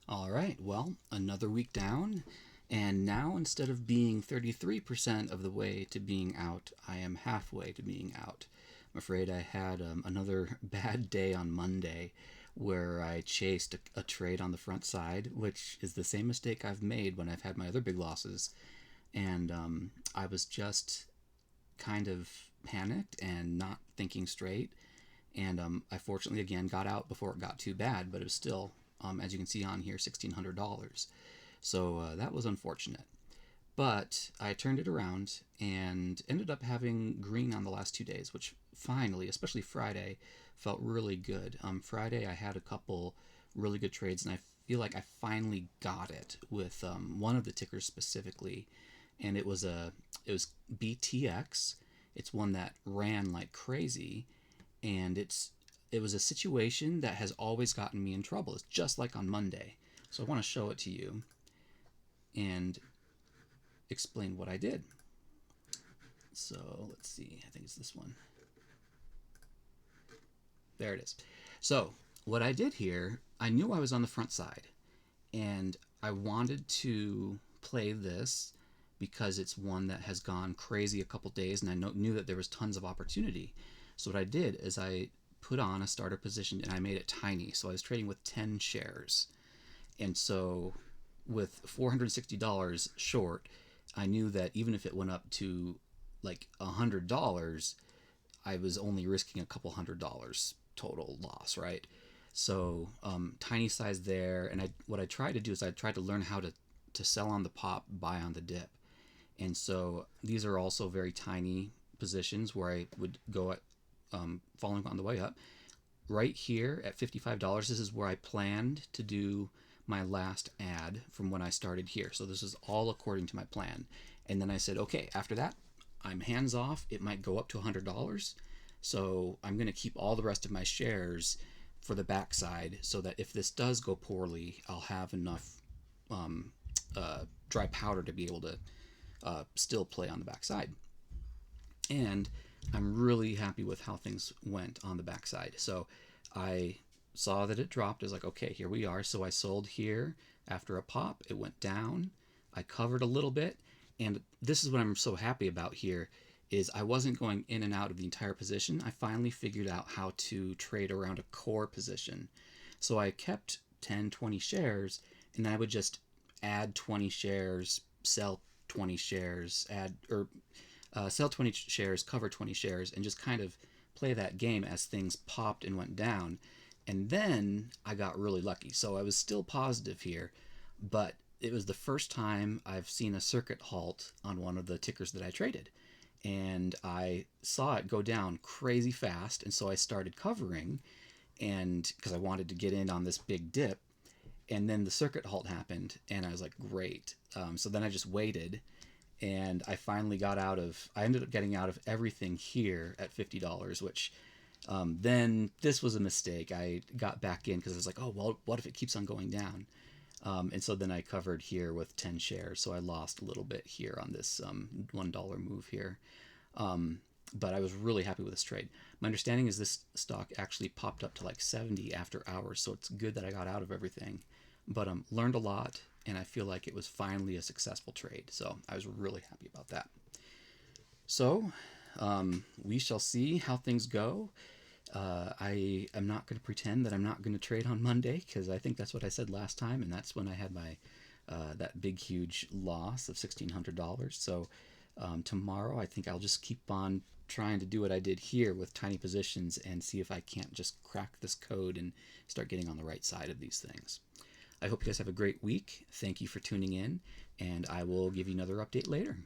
All right, well, another week down, and now instead of being 33% of the way to being out, I am halfway to being out. I'm afraid I had another bad day on Monday where I chased a trade on the front side, which is the same mistake I've made when I've had my other big losses. And I was just kind of panicked and not thinking straight. And I fortunately again got out before it got too bad, but it was still, as you can see on here, $1,600. So that was unfortunate. But I turned it around and ended up having green on the last 2 days, which finally, especially Friday, felt really good. Friday I had a couple really good trades, and I feel like I finally got it with one of the tickers specifically, and it was BTX. It's one that ran like crazy, and it was a situation that has always gotten me in trouble. It's just like on Monday. So I want to show it to you and explain what I did. So let's see. I think it's this one. There it is. So what I did here, I knew I was on the front side, and I wanted to play this because it's one that has gone crazy a couple days, and I knew that there was tons of opportunity. So what I did is I put on a starter position and I made it tiny. So I was trading with 10 shares. And so with $460 short, I knew that even if it went up to like $100, I was only risking a couple $100 total loss, right? So tiny size there, and what I tried to do is I tried to learn how to sell on the pop, buy on the dip, and so these are also very tiny positions where I would go at following on the way up. Right here at $55, this is where I planned to do my last ad from when I started here. So this is all according to my plan. And then I said, okay, after that, I'm hands off. It might go up to $100. So I'm going to keep all the rest of my shares for the backside so that if this does go poorly, I'll have enough dry powder to be able to still play on the backside. And I'm really happy with how things went on the backside. So I saw that it dropped. I was like, okay, here we are. So I sold here after a pop. It went down. I covered a little bit. And this is what I'm so happy about here is I wasn't going in and out of the entire position. I finally figured out how to trade around a core position. So I kept 10, 20 shares, and I would just add 20 shares, sell 20 shares, sell 20 shares, cover 20 shares, and just kind of play that game as things popped and went down. And then I got really lucky. So I was still positive here, but it was the first time I've seen a circuit halt on one of the tickers that I traded. And I saw it go down crazy fast, and so I started covering, and because I wanted to get in on this big dip, and then the circuit halt happened, and I was like, great. So then I just waited, and I ended up getting out of everything here at $50, which then this was a mistake. I got back in because I was like, oh, well, what if it keeps on going down? And so then I covered here with 10 shares, so I lost a little bit here on this $1 move here. But I was really happy with this trade. My understanding is this stock actually popped up to like 70 after hours, so it's good that I got out of everything. But learned a lot, and I feel like it was finally a successful trade. So I was really happy about that. So we shall see how things go. I am not going to pretend that I'm not going to trade on Monday because I think that's what I said last time, and that's when I had my that big huge loss of $1,600. So tomorrow I think I'll just keep on trying to do what I did here with tiny positions and see if I can't just crack this code and start getting on the right side of these things. I hope you guys have a great week. Thank you for tuning in, and I will give you another update later.